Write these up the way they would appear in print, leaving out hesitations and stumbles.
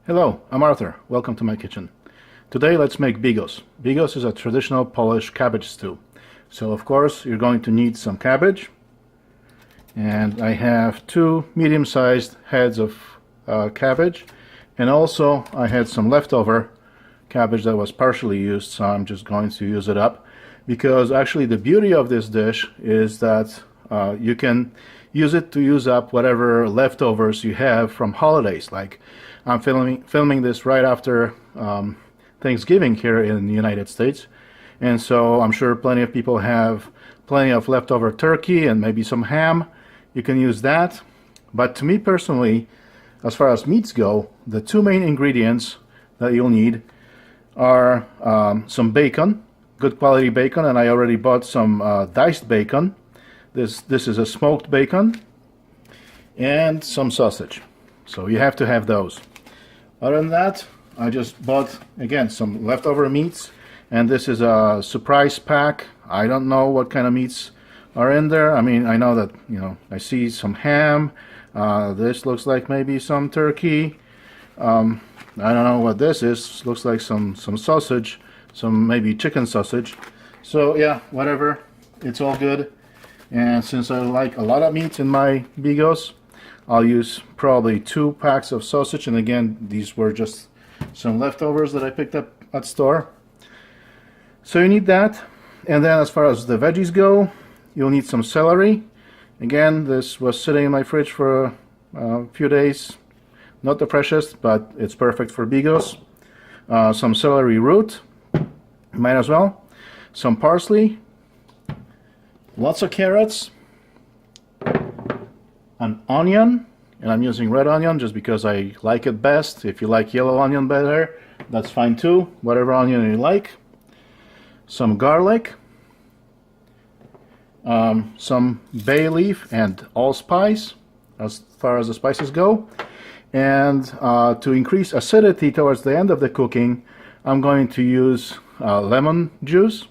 Hello, I'm Arthur. Welcome to my kitchen. Today let's make bigos. Bigos is a traditional Polish cabbage stew. So of course you're going to need some cabbage, and I have two medium-sized heads of cabbage, and also I had some leftover cabbage that was partially used, so I'm just going to use it up, because actually the beauty of this dish is that you can use it to use up whatever leftovers you have from holidays. Like I'm filming this right after Thanksgiving here in the United States, and so I'm sure plenty of people have plenty of leftover turkey and maybe some ham. You can use that. But to me personally, as far as meats go, the two main ingredients that you'll need are some bacon, good quality bacon, and I already bought some diced bacon. This is a smoked bacon, and some sausage. So you have to have those. Other than that, I just bought again some leftover meats, and this is a surprise pack. I don't know what kind of meats are in there. I mean, I know that, I see some ham. This looks like maybe some turkey. I don't know what this is. Looks like some sausage, some maybe chicken sausage. So yeah, whatever. It's all good. And since I like a lot of meat in my bigos, I'll use probably 2 packs of sausage. And again, these were just some leftovers that I picked up at store. So you need that. And then as far as the veggies go, you'll need some celery. Again, this was sitting in my fridge for a few days. Not the freshest, but it's perfect for bigos. Some celery root, might as well. Some parsley. Lots of carrots. An onion, and I'm using red onion just because I like it best. If you like yellow onion better, that's fine too. Whatever onion you like. Some garlic. Some bay leaf and allspice as far as the spices go. And to increase acidity towards the end of the cooking, I'm going to use lemon juice.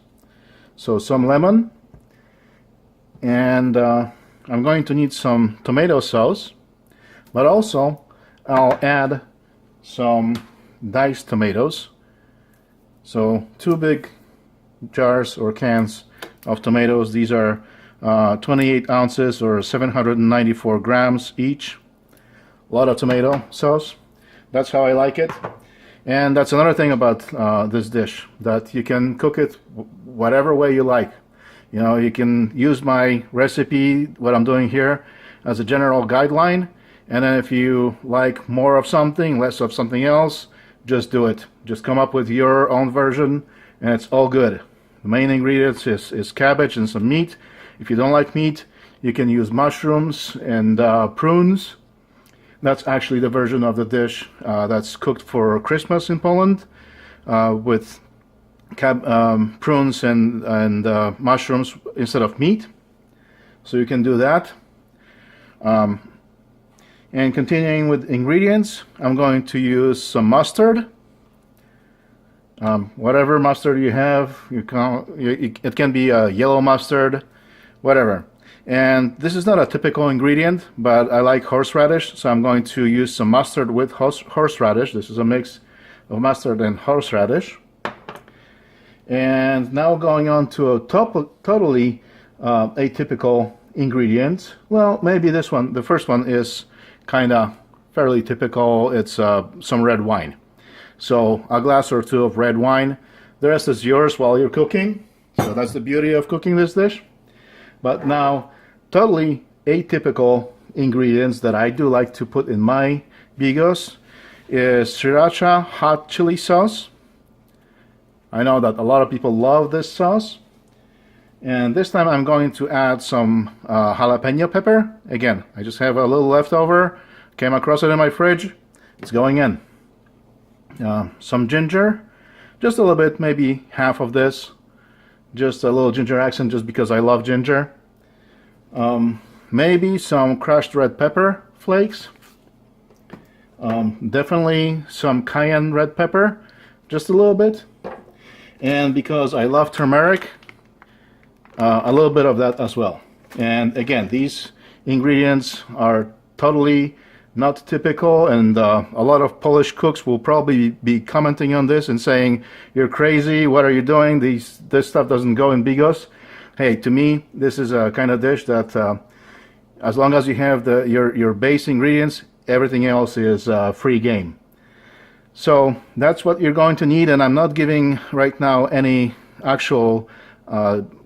So some lemon. And I'm going to need some tomato sauce, but also I'll add some diced tomatoes. So 2 big jars or cans of tomatoes. These are 28 ounces or 794 grams each. A lot of tomato sauce. That's how I like it. And that's another thing about this dish, that you can cook it whatever way you like. You can use my recipe, what I'm doing here, as a general guideline, and then if you like more of something, less of something else, just do it. Just come up with your own version, and it's all good. The main ingredients is cabbage and some meat. If you don't like meat, you can use mushrooms and prunes. That's actually the version of the dish that's cooked for Christmas in Poland, with prunes and mushrooms instead of meat. So you can do that. And continuing with ingredients, I'm going to use some mustard. Whatever mustard you have, it can be a yellow mustard, whatever. And this is not a typical ingredient, but I like horseradish, so I'm going to use some mustard with horseradish. This is a mix of mustard and horseradish. And now going on to a totally atypical ingredient. Well, maybe this one, the first one, is kind of fairly typical. It's some red wine. So a glass or 2 of red wine. The rest is yours while you're cooking. So that's the beauty of cooking this dish. But now, totally atypical ingredients that I do like to put in my bigos is sriracha hot chili sauce. I know that a lot of people love this sauce. And this time I'm going to add some jalapeno pepper. Again, I just have a little leftover. Came across it in my fridge. It's going in. Some ginger. Just a little bit, maybe half of this. Just a little ginger accent just because I love ginger. Maybe some crushed red pepper flakes. Definitely some cayenne red pepper. Just a little bit. And because I love turmeric, a little bit of that as well. And again, these ingredients are totally not typical, and a lot of Polish cooks will probably be commenting on this and saying, "You're crazy, what are you doing? This stuff doesn't go in bigos." Hey, to me, this is a kind of dish that as long as you have your base ingredients, everything else is free game. So that's what you're going to need, and I'm not giving right now any actual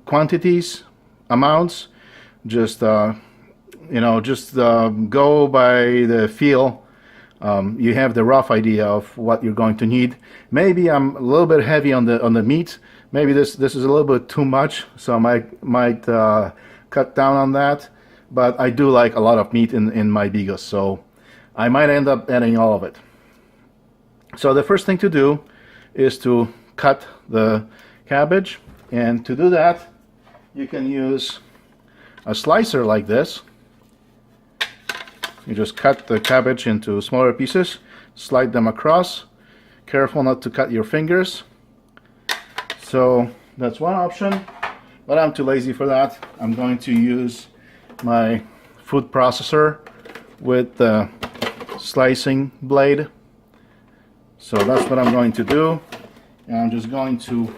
quantities, amounts. Just go by the feel. You have the rough idea of what you're going to need. Maybe I'm a little bit heavy on the meat. Maybe this is a little bit too much, so I might cut down on that. But I do like a lot of meat in my bigos, so I might end up adding all of it. So the first thing to do is to cut the cabbage, and to do that you can use a slicer like this. You just cut the cabbage into smaller pieces, slide them across. Careful not to cut your fingers. So that's one option, but I'm too lazy for that. I'm going to use my food processor with the slicing blade. So that's what I'm going to do, and I'm just going to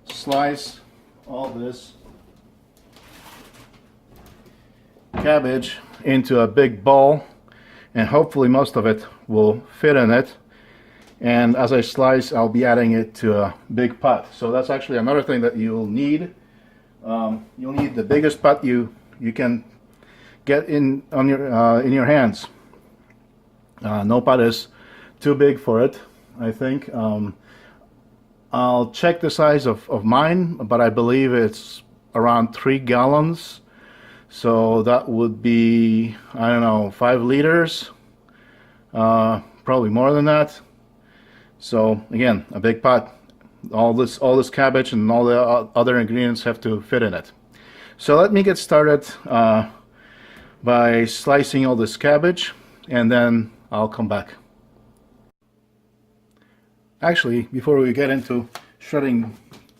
slice all this cabbage into a big ball, and hopefully most of it will fit in it. And as I slice, I'll be adding it to a big pot. So that's actually another thing that you'll need. You'll need the biggest pot you can get in your hands. No pot is too big for it, I think. I'll check the size of mine, but I believe it's around 3 gallons. So that would be, I don't know, 5 liters, probably more than that. So again, a big pot. All this cabbage and all the other ingredients have to fit in it. So let me get started by slicing all this cabbage, and then I'll come back. Actually, before we get into shredding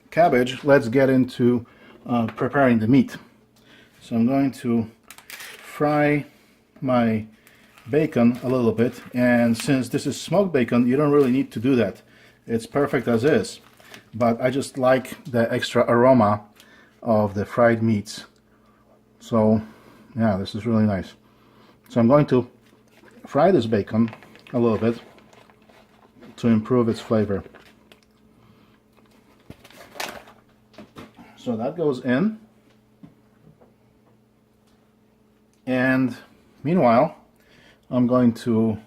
cabbage, let's get into preparing the meat. So I'm going to fry my bacon a little bit, and since this is smoked bacon, you don't really need to do that. It's perfect as is, but I just like the extra aroma of the fried meats. So yeah, this is really nice. So I'm going to fry this bacon a little bit to improve its flavor. So that goes in, and meanwhile I'm going to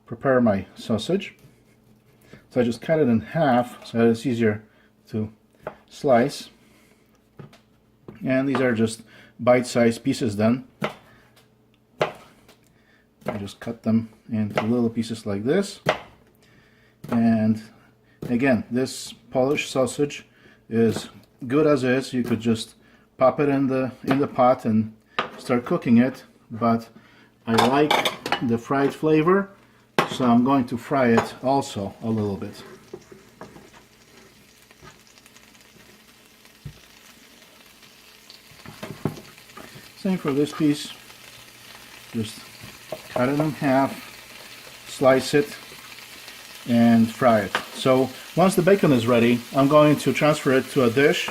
prepare my sausage. So I just cut it in half so that it's easier to slice, and these are just bite-sized pieces then. I just cut them into little pieces like this. And again, this Polish sausage is good as is. You could just pop it in the pot and start cooking it, but I like the fried flavor, so I'm going to fry it also a little bit. Same for this piece. Just cut it in half, slice it, and fry it. So once the bacon is ready, I'm going to transfer it to a dish,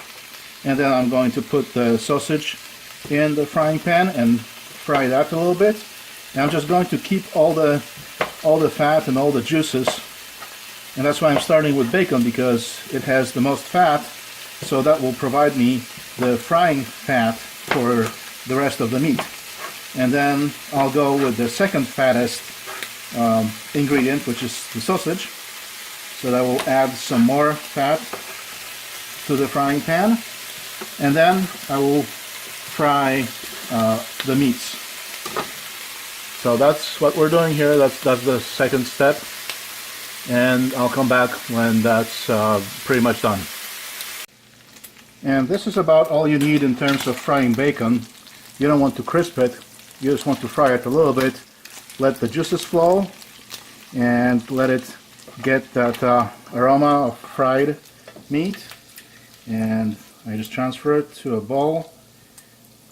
and then I'm going to put the sausage in the frying pan and fry that a little bit. And I'm just going to keep all the fat and all the juices, and that's why I'm starting with bacon, because it has the most fat, so that will provide me the frying fat for the rest of the meat. And then I'll go with the second fattest ingredient, which is the sausage, so that will add some more fat to the frying pan, and then I will fry the meats. So that's what we're doing here. That's the second step, and I'll come back when that's pretty much done. And this is about all you need in terms of frying bacon. You don't want to crisp it, you just want to fry it a little bit, let the juices flow, and let it get that aroma of fried meat. And I just transfer it to a bowl,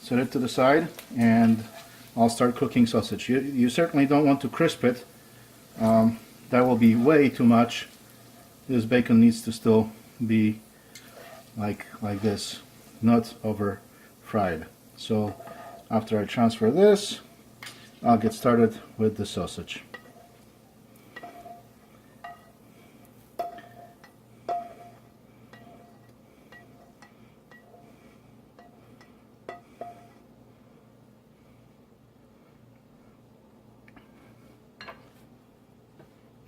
set it to the side, and I'll start cooking sausage. You certainly don't want to crisp it. That will be way too much. This bacon needs to still be like this, not over fried. So after I transfer this, I'll get started with the sausage.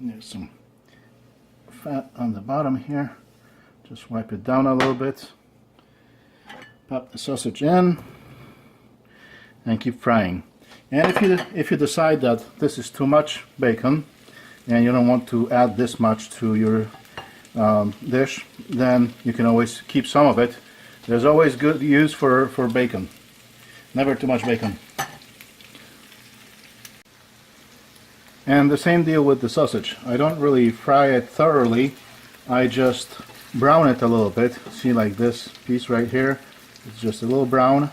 There's some fat on the bottom here. Just wipe it down a little bit. Pop the sausage in and keep frying. And if you decide that this is too much bacon and you don't want to add this much to your dish, then you can always keep some of it. There's always good use for bacon. Never too much bacon. And the same deal with the sausage. I don't really fry it thoroughly. I just brown it a little bit. See, like this piece right here. It's just a little brown.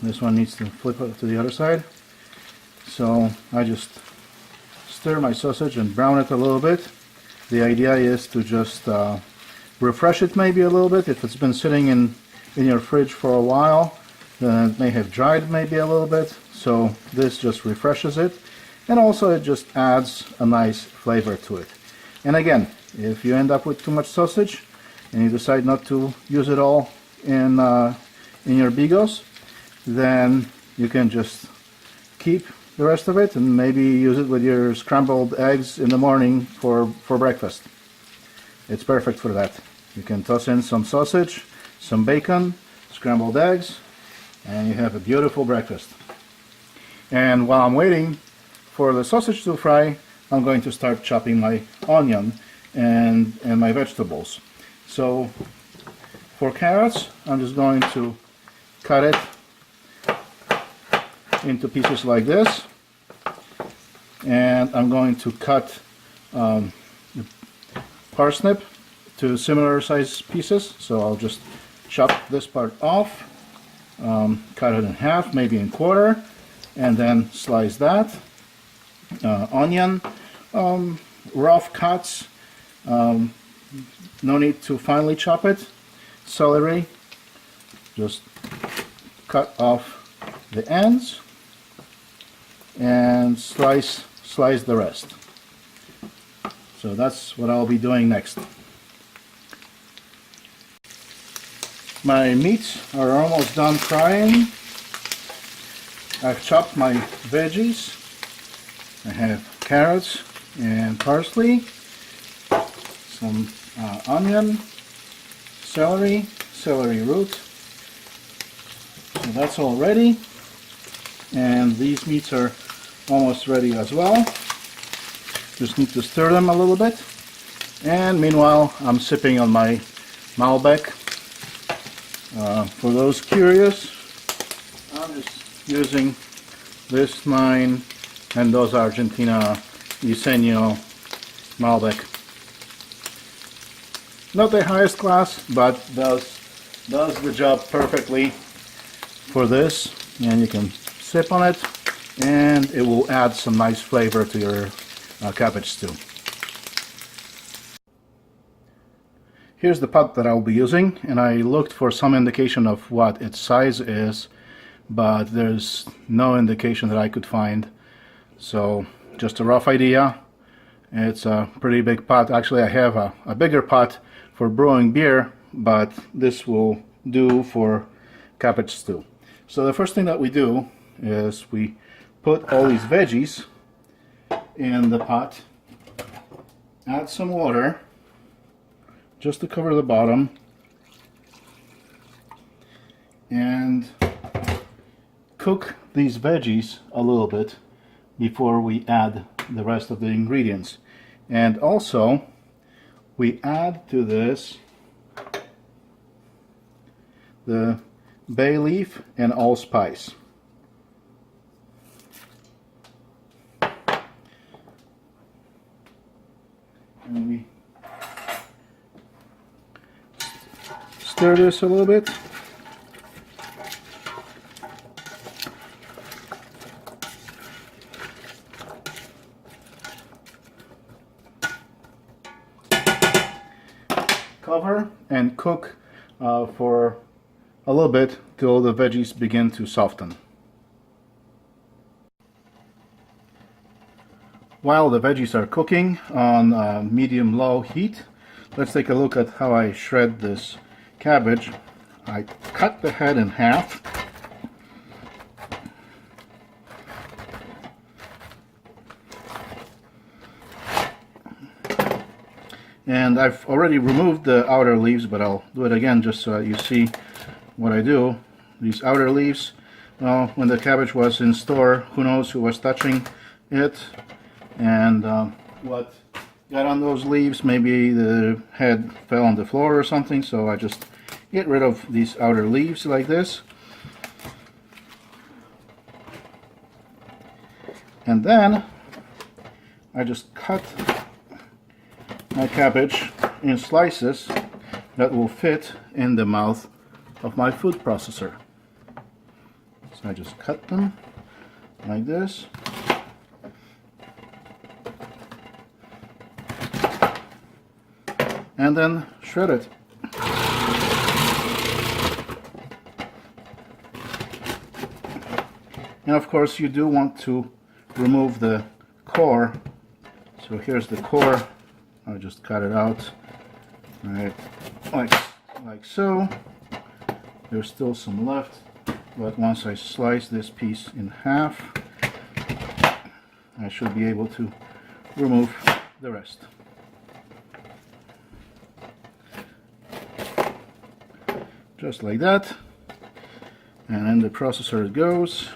This one needs to flip to the other side. So I just stir my sausage and brown it a little bit. The idea is to just refresh it maybe a little bit. If it's been sitting in your fridge for a while, then it may have dried maybe a little bit. So this just refreshes it. And also it just adds a nice flavor to it. And again, if you end up with too much sausage and you decide not to use it all in your bigos, then you can just keep the rest of it and maybe use it with your scrambled eggs in the morning for breakfast. It's perfect for that. You can toss in some sausage, some bacon, scrambled eggs, and you have a beautiful breakfast. And while I'm waiting for the sausage to fry, I'm going to start chopping my onion and my vegetables. So for carrots, I'm just going to cut it into pieces like this, and I'm going to cut the parsnip to similar size pieces. So I'll just chop this part off, cut it in half, maybe in quarter, and then slice that. Onion, rough cuts, no need to finely chop it. Celery, just cut off the ends and slice the rest. So that's what I'll be doing next. My meats are almost done frying. I've chopped my veggies. I have carrots and parsley, some onion, celery root. So that's all ready, and these meats are almost ready as well. Just need to stir them a little bit, and meanwhile I'm sipping on my Malbec. For those curious, I'm just using this 9 Mendoza Argentina Diseño Malbec. Not the highest class, but does the job perfectly for this. And you can sip on it, and it will add some nice flavor to your cabbage stew. Here's the pot that I'll be using, and I looked for some indication of what its size is, but there's no indication that I could find. So just a rough idea. It's a pretty big pot. Actually, I have a bigger pot for brewing beer, but this will do for cabbage stew. So the first thing that we do is we put all these veggies in the pot, add some water just to cover the bottom, and cook these veggies a little bit before we add the rest of the ingredients. And also we add to this the bay leaf and allspice. And we stir this a little bit. Cover and cook for a little bit till the veggies begin to soften. While the veggies are cooking on medium-low heat, let's take a look at how I shred this cabbage. I cut the head in half. And I've already removed the outer leaves, but I'll do it again just so you see what I do. These outer leaves, well, when the cabbage was in store, who knows who was touching it, and what got on those leaves. Maybe the head fell on the floor or something, so I just get rid of these outer leaves like this. And then I just cut my cabbage in slices that will fit in the mouth of my food processor. So I just cut them like this. And then shred it. And of course you do want to remove the core. So here's the core. I just cut it out, right, like so. There's still some left, but once I slice this piece in half, I should be able to remove the rest. Just like that, and in the processor it goes.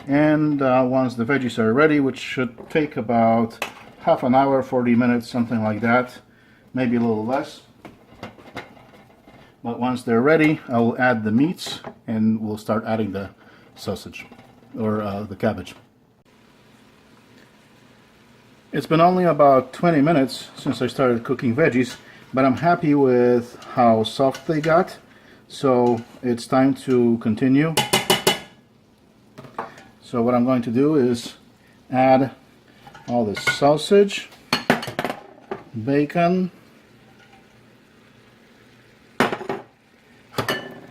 And once the veggies are ready, which should take about half an hour, 40 minutes, something like that, maybe a little less. But once they're ready, I will add the meats and we'll start adding the sausage or the cabbage. It's been only about 20 minutes since I started cooking veggies, but I'm happy with how soft they got. So it's time to continue. So what I'm going to do is add all the sausage, bacon,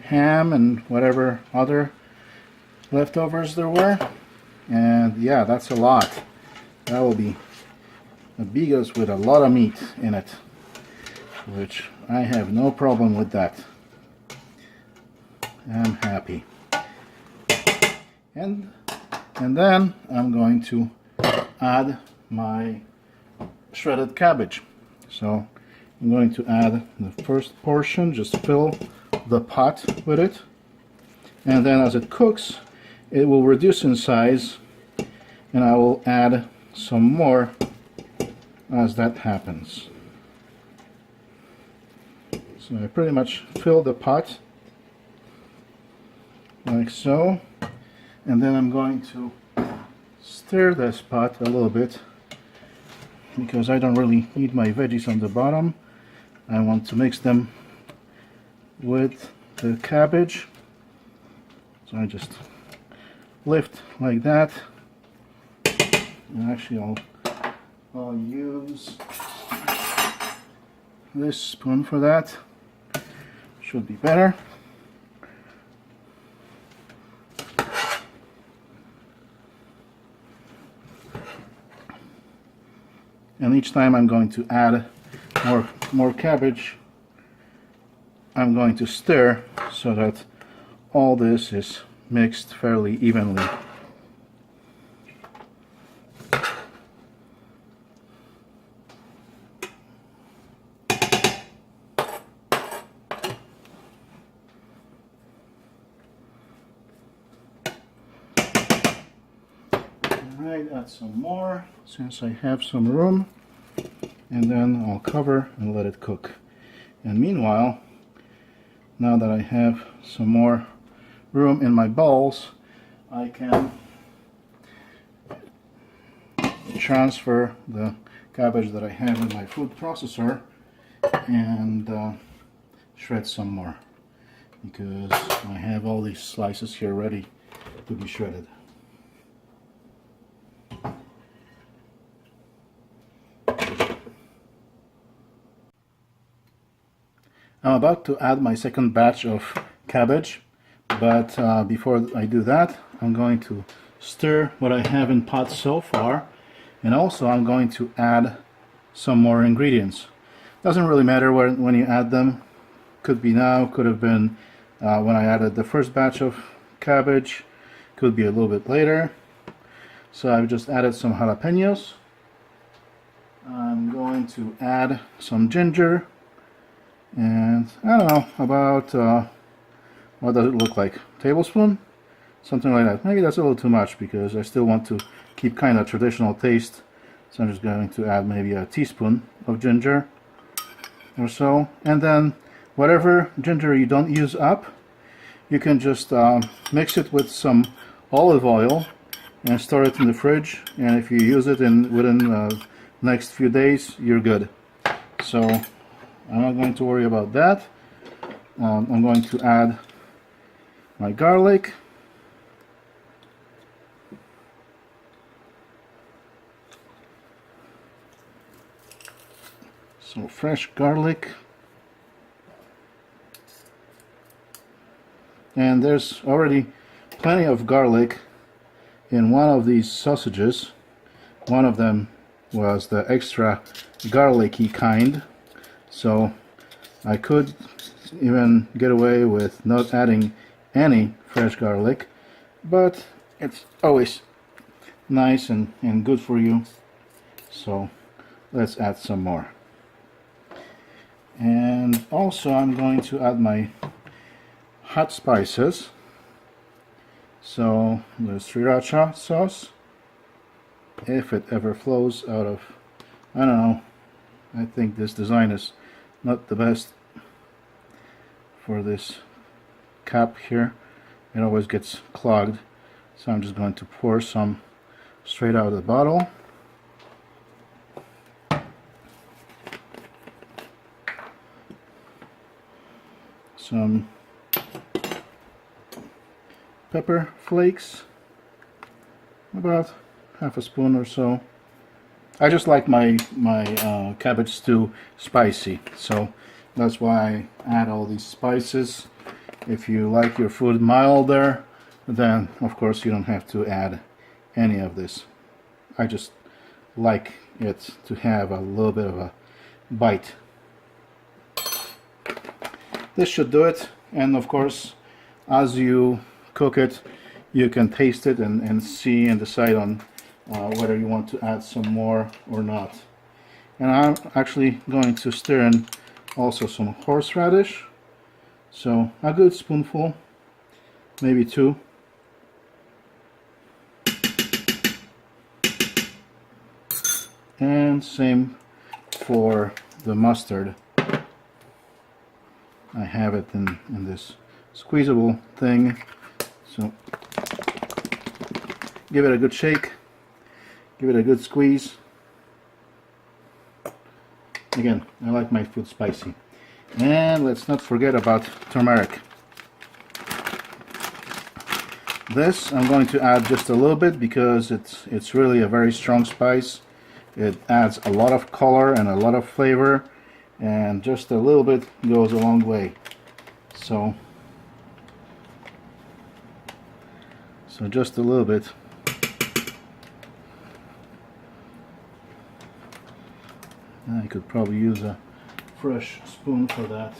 ham, and whatever other leftovers there were. And yeah, that's a lot. That will be a bigos with a lot of meat in it, which I have no problem with that. I'm happy. And then I'm going to add my shredded cabbage. So I'm going to add the first portion, just fill the pot with it, and then as it cooks it will reduce in size, and I will add some more as that happens. So I pretty much fill the pot like so, and then I'm going to stir this pot a little bit because I don't really need my veggies on the bottom. I want to mix them with the cabbage. So I just lift like that, and actually I'll use this spoon for that. Should be better. And each time I'm going to add more cabbage, I'm going to stir so that all this is mixed fairly evenly. Alright, add some more since I have some room, and then I'll cover and let it cook. And meanwhile, now that I have some more room in my bowls, I can transfer the cabbage that I have in my food processor and shred some more, because I have all these slices here ready to be shredded. I'm about to add my second batch of cabbage, but before I do that, I'm going to stir what I have in pot so far, and also I'm going to add some more ingredients. Doesn't really matter when you add them. Could be now, could have been when I added the first batch of cabbage, could be a little bit later. So I've just added some jalapenos. I'm going to add some ginger, and I don't know, about what does it look like? Tablespoon? Something like that. Maybe that's a little too much because I still want to keep kind of traditional taste. So I'm just going to add maybe a teaspoon of ginger or so. And then whatever ginger you don't use up, you can just mix it with some olive oil and store it in the fridge. And if you use it within the next few days, you're good. So I'm not going to worry about that. I'm going to add my garlic. So fresh garlic. And there's already plenty of garlic in one of these sausages. One of them was the extra garlicky kind. So I could even get away with not adding any fresh garlic, but it's always nice and good for you. So let's add some more. And also I'm going to add my hot spices. So the sriracha sauce, if it ever flows out of, I don't know, I think this design is not the best for this cap here. It always gets clogged, so I'm just going to pour some straight out of the bottle. Some pepper flakes, about half a spoon or so. I just like my cabbage stew spicy, so that's why I add all these spices. If you like your food milder, then of course you don't have to add any of this. I just like it to have a little bit of a bite. This should do it, and of course as you cook it you can taste it and see and decide on whether you want to add some more or not. And I'm actually going to stir in also some horseradish, so a good spoonful, maybe two. And same for the mustard. I have it in this squeezable thing, so give it a good shake, give it a good squeeze. Again, I like my food spicy. And let's not forget about turmeric. This I'm going to add just a little bit because it's really a very strong spice. It adds a lot of color and a lot of flavor, and just a little bit goes a long way. So just a little bit. I could probably use a fresh spoon for that.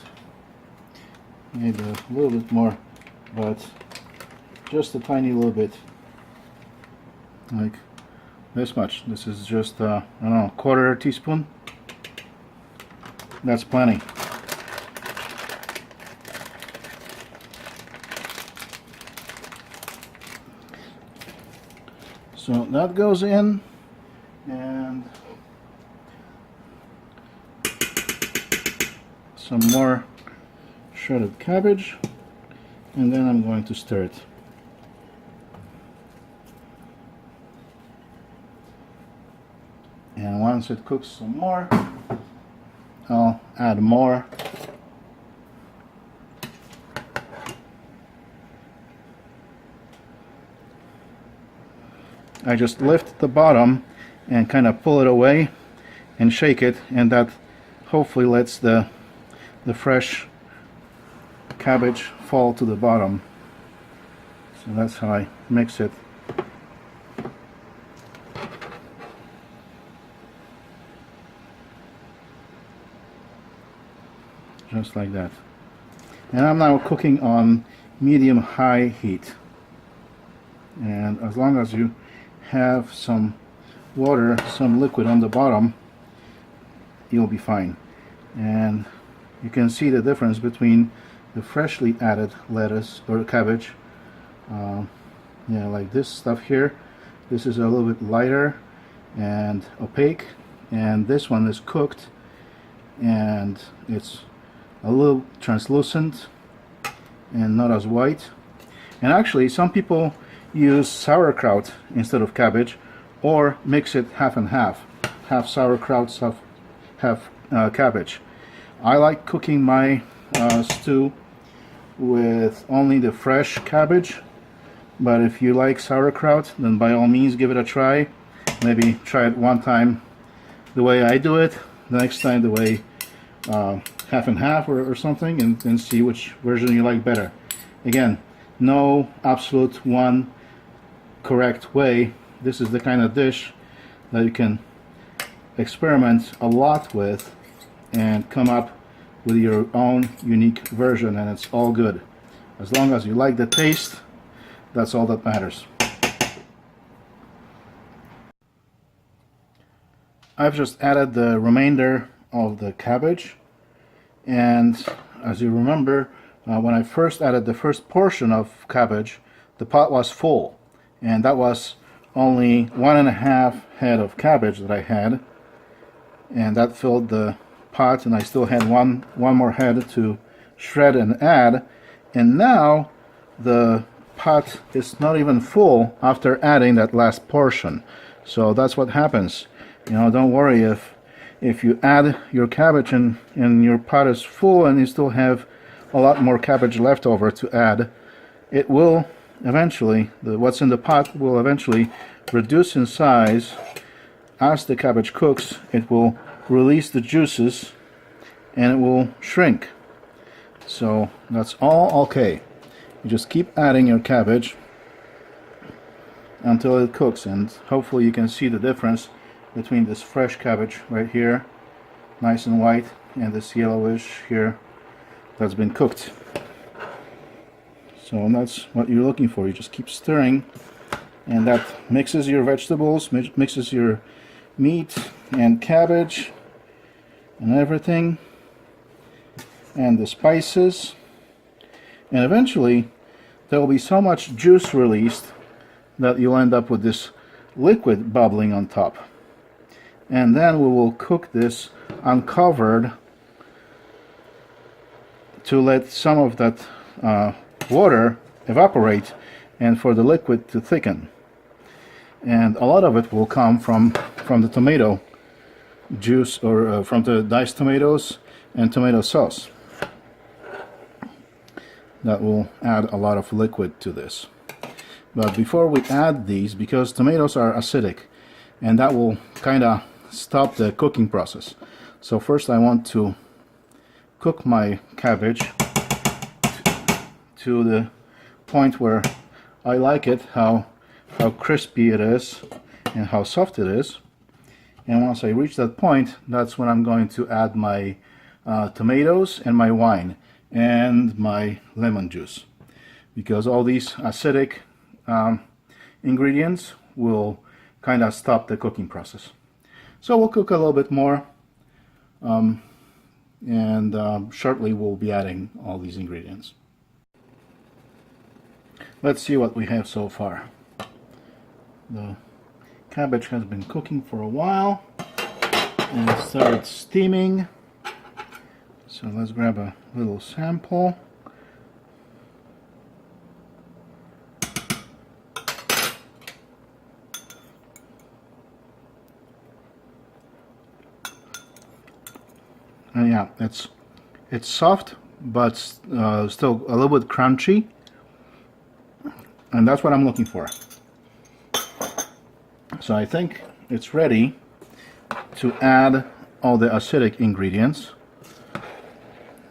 Maybe a little bit more, but just a tiny little bit. Like this much. This is just I don't know, quarter teaspoon. That's plenty. So that goes in, and some more shredded cabbage, and then I'm going to stir it. And once it cooks some more, I'll add more. I just lift the bottom and kind of pull it away and shake it, and that hopefully lets the fresh cabbage fall to the bottom. So that's how I mix it. Just like that. And I'm now cooking on medium-high heat. And as long as you have some water, some liquid on the bottom, you'll be fine. And you can see the difference between the freshly added lettuce or cabbage. Yeah, like this stuff here, this is a little bit lighter and opaque, and this one is cooked and it's a little translucent and not as white. And actually some people use sauerkraut instead of cabbage, or mix it half and half sauerkraut, half cabbage. I like cooking my stew with only the fresh cabbage, but if you like sauerkraut, then by all means give it a try. Maybe try it one time the way I do it, the next time the way half and half or something, and see which version you like better. Again, no absolute one correct way. This is the kind of dish that you can experiment a lot with and come up with your own unique version, and it's all good. As long as you like the taste, that's all that matters. I've just added the remainder of the cabbage, and as you remember, when I first added the first portion of cabbage, the pot was full, and that was only 1.5 head of cabbage that I had, and that filled the pot, and I still had one more head to shred and add. And now the pot is not even full after adding that last portion. So that's what happens. You know, don't worry if you add your cabbage and your pot is full and you still have a lot more cabbage left over to add. It will eventually, what's in the pot will eventually reduce in size. As the cabbage cooks, it will release the juices and it will shrink. So that's all okay. You just keep adding your cabbage until it cooks, and hopefully you can see the difference between this fresh cabbage right here, nice and white, and this yellowish here that's been cooked. So that's what you're looking for. You just keep stirring, and that mixes your vegetables, mixes your meat and cabbage and everything, and the spices, and eventually there will be so much juice released that you'll end up with this liquid bubbling on top. And then we will cook this uncovered to let some of that water evaporate and for the liquid to thicken. And a lot of it will come from the tomato juice, or from the diced tomatoes and tomato sauce. That will add a lot of liquid to this. But before we add these, because tomatoes are acidic, and that will kind of stop the cooking process. So first I want to cook my cabbage to the point where I like it, how crispy it is and how soft it is. And once I reach that point, that's when I'm going to add my tomatoes and my wine and my lemon juice, because all these acidic ingredients will kind of stop the cooking process. So we'll cook a little bit more, and shortly we'll be adding all these ingredients. Let's see what we have so far. The cabbage has been cooking for a while and it started steaming. So let's grab a little sample. And yeah, it's soft, but still a little bit crunchy, and that's what I'm looking for. So I think it's ready to add all the acidic ingredients.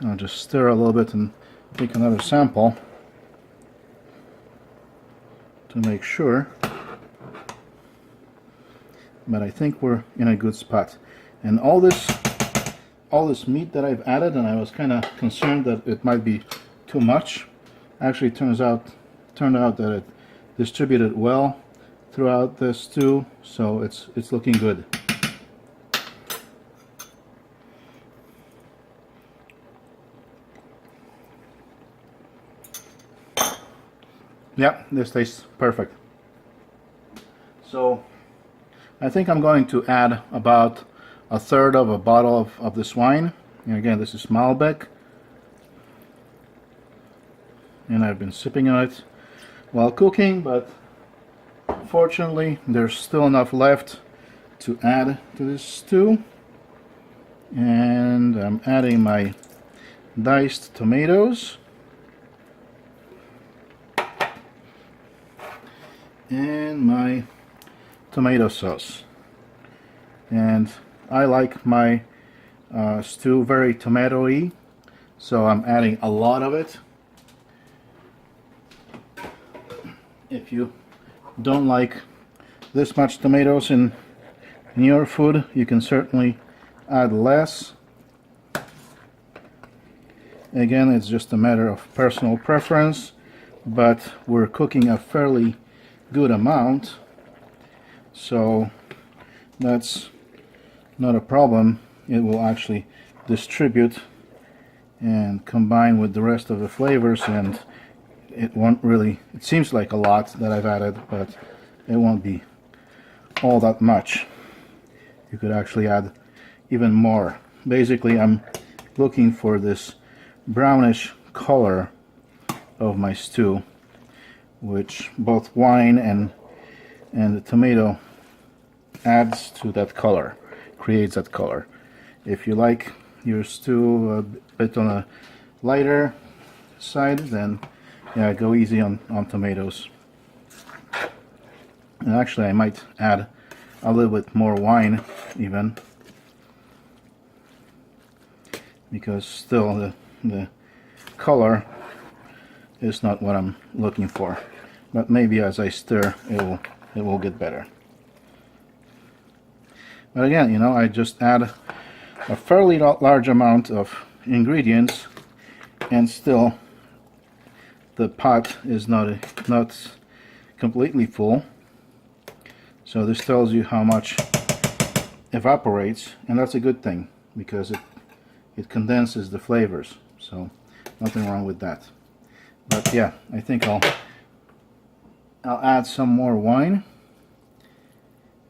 I'll just stir a little bit and take another sample to make sure. But I think we're in a good spot. And all this meat that I've added, and I was kind of concerned that it might be too much, actually turned out that it distributed well throughout the stew, so it's looking good. Yeah, this tastes perfect. So I think I'm going to add about a third of a bottle of this wine. And again, this is Malbec, and I've been sipping on it while cooking, but fortunately there's still enough left to add to this stew. And I'm adding my diced tomatoes and my tomato sauce. And I like my stew very tomatoey, so I'm adding a lot of it. If you don't like this much tomatoes in your food, you can certainly add less. Again, it's just a matter of personal preference, but we're cooking a fairly good amount, so that's not a problem. It will actually distribute and combine with the rest of the flavors, and it won't really, it seems like a lot that I've added, but it won't be all that much. You could actually add even more. Basically, I'm looking for this brownish color of my stew, which both wine and the tomato adds to that color, creates that color. If you like your stew a bit on a lighter side, then yeah, go easy on tomatoes. And actually I might add a little bit more wine even, because still the color is not what I'm looking for. But maybe as I stir, it will get better. But again, you know, I just add a fairly large amount of ingredients, and still the pot is not completely full. So this tells you how much evaporates, and that's a good thing because it condenses the flavors. So nothing wrong with that. But yeah, I think I'll add some more wine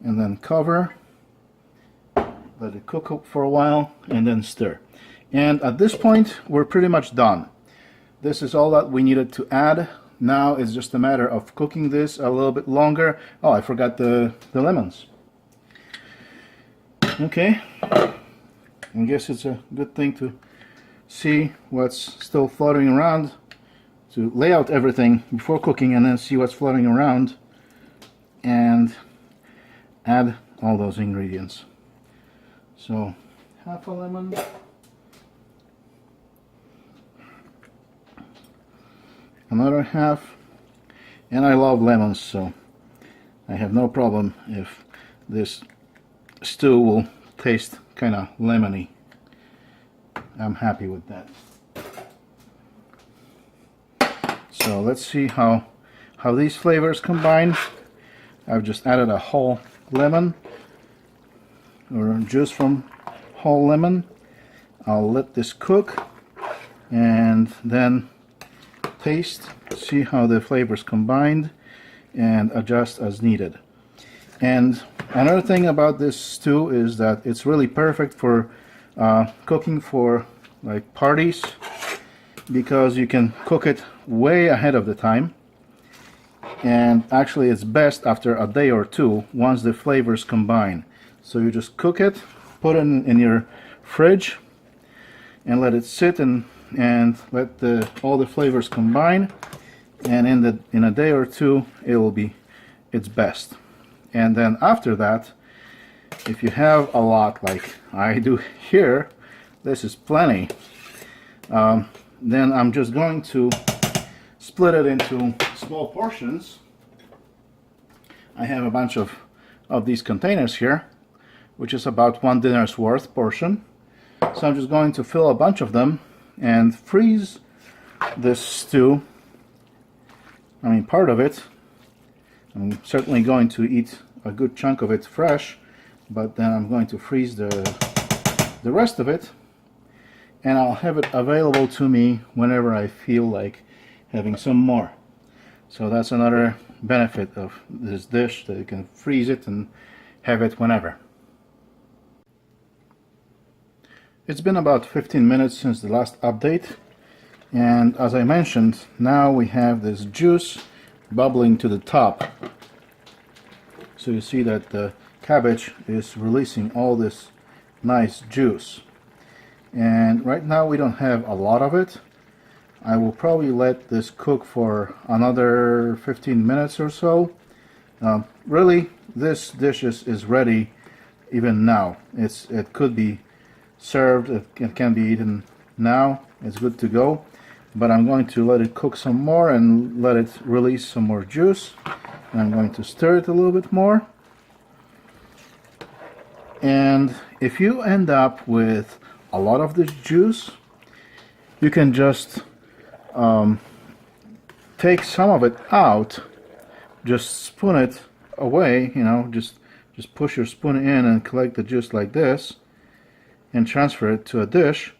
and then cover, let it cook up for a while, and then stir. And at this point we're pretty much done. This is all that we needed to add. Now it's just a matter of cooking this a little bit longer. Oh, I forgot the lemons. Okay, I guess it's a good thing to see what's still floating around, to lay out everything before cooking and then see what's floating around and add all those ingredients. So half a lemon, another half, and I love lemons, so I have no problem if this stew will taste kind of lemony. I'm happy with that. So let's see how these flavors combine. I've just added a whole lemon, or juice from whole lemon. I'll let this cook and then taste, see how the flavors combined, and adjust as needed. And another thing about this stew is that it's really perfect for cooking for like parties, because you can cook it way ahead of the time, and actually it's best after a day or two once the flavors combine. So you just cook it, put it in your fridge, and let it sit and let all the flavors combine, and in a day or two it will be its best. And then after that, if you have a lot like I do here, this is plenty, then I'm just going to split it into small portions. I have a bunch of these containers here, which is about 1 dinner's worth portion. So I'm just going to fill a bunch of them and freeze this stew. I mean, part of it. I'm certainly going to eat a good chunk of it fresh, but then I'm going to freeze the rest of it, and I'll have it available to me whenever I feel like having some more. So that's another benefit of this dish, that you can freeze it and have it whenever. It's been about 15 minutes since the last update, and as I mentioned, now we have this juice bubbling to the top. So you see that the cabbage is releasing all this nice juice. And right now we don't have a lot of it. I will probably let this cook for another 15 minutes or so. Really, this dish is ready even now. It could be served, it can be eaten now, it's good to go. But I'm going to let it cook some more and let it release some more juice. And I'm going to stir it a little bit more. And if you end up with a lot of this juice, you can just take some of it out, just spoon it away, you know, just push your spoon in and collect the juice like this and transfer it to a dish,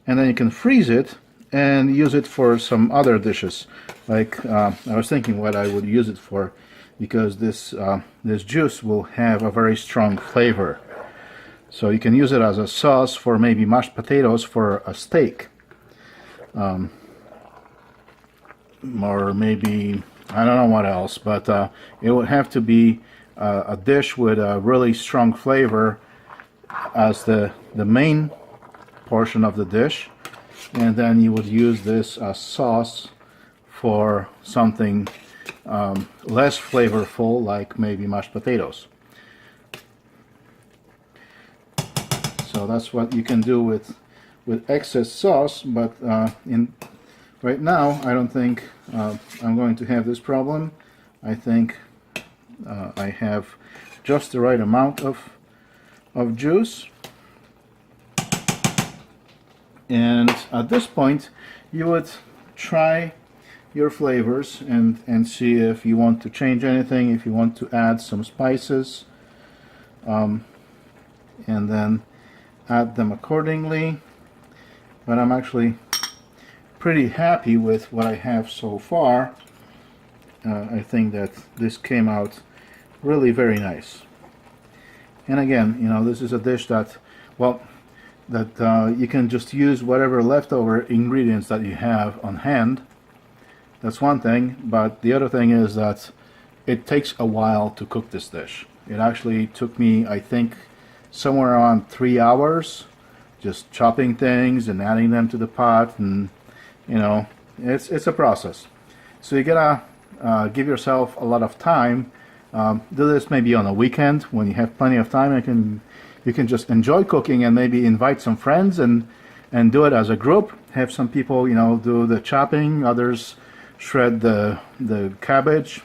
and then you can freeze it and use it for some other dishes. Like I was thinking what I would use it for, because this juice will have a very strong flavor. So you can use it as a sauce for maybe mashed potatoes for a steak. Or maybe, I don't know what else, but it would have to be a dish with a really strong flavor as the main portion of the dish, and then you would use this as sauce for something less flavorful, like maybe mashed potatoes. So that's what you can do with excess sauce, but right now I don't think I'm going to have this problem. I think I have just the right amount of juice, and at this point you would try your flavors and see if you want to change anything, if you want to add some spices, and then add them accordingly. But I'm actually pretty happy with what I have so far. I think that this came out really very nice. And again, you know, this is a dish that, well, that you can just use whatever leftover ingredients that you have on hand. That's one thing, but the other thing is that it takes a while to cook this dish. It actually took me, I think, somewhere around 3 hours, just chopping things and adding them to the pot, and you know, it's a process. So you gotta give yourself a lot of time. Do this maybe on a weekend when you have plenty of time. You can just enjoy cooking and maybe invite some friends and do it as a group. Have some people, you know, do the chopping, others shred the cabbage,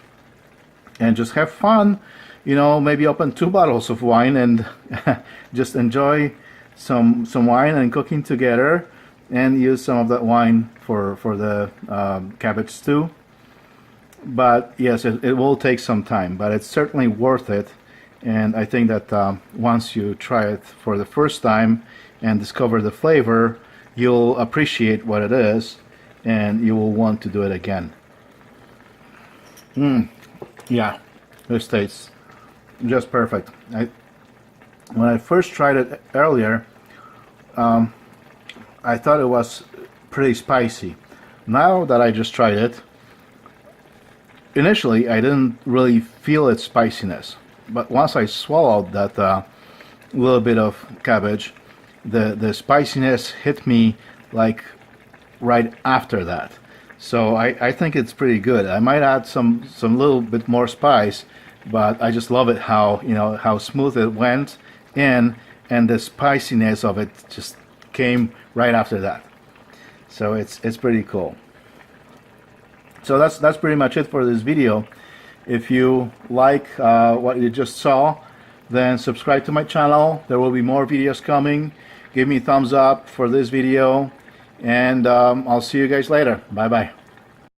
and just have fun. You know, maybe open 2 bottles of wine and just enjoy some wine and cooking together, and use some of that wine for the cabbage stew. But yes, it will take some time, but it's certainly worth it. And I think that once you try it for the first time and discover the flavor, you'll appreciate what it is, and you will want to do it again. Yeah, this tastes just perfect. When I first tried it earlier, I thought it was pretty spicy. Now that I just tried it, initially I didn't really feel its spiciness, but once I swallowed that little bit of cabbage, the spiciness hit me like right after that. So I think it's pretty good. I might add some little bit more spice, but I just love it how, you know, how smooth it went in, and the spiciness of it just came right after that. So it's pretty cool. So that's pretty much it for this video. If you like what you just saw, then subscribe to my channel. There will be more videos coming. Give me a thumbs up for this video, and I'll see you guys later. Bye bye.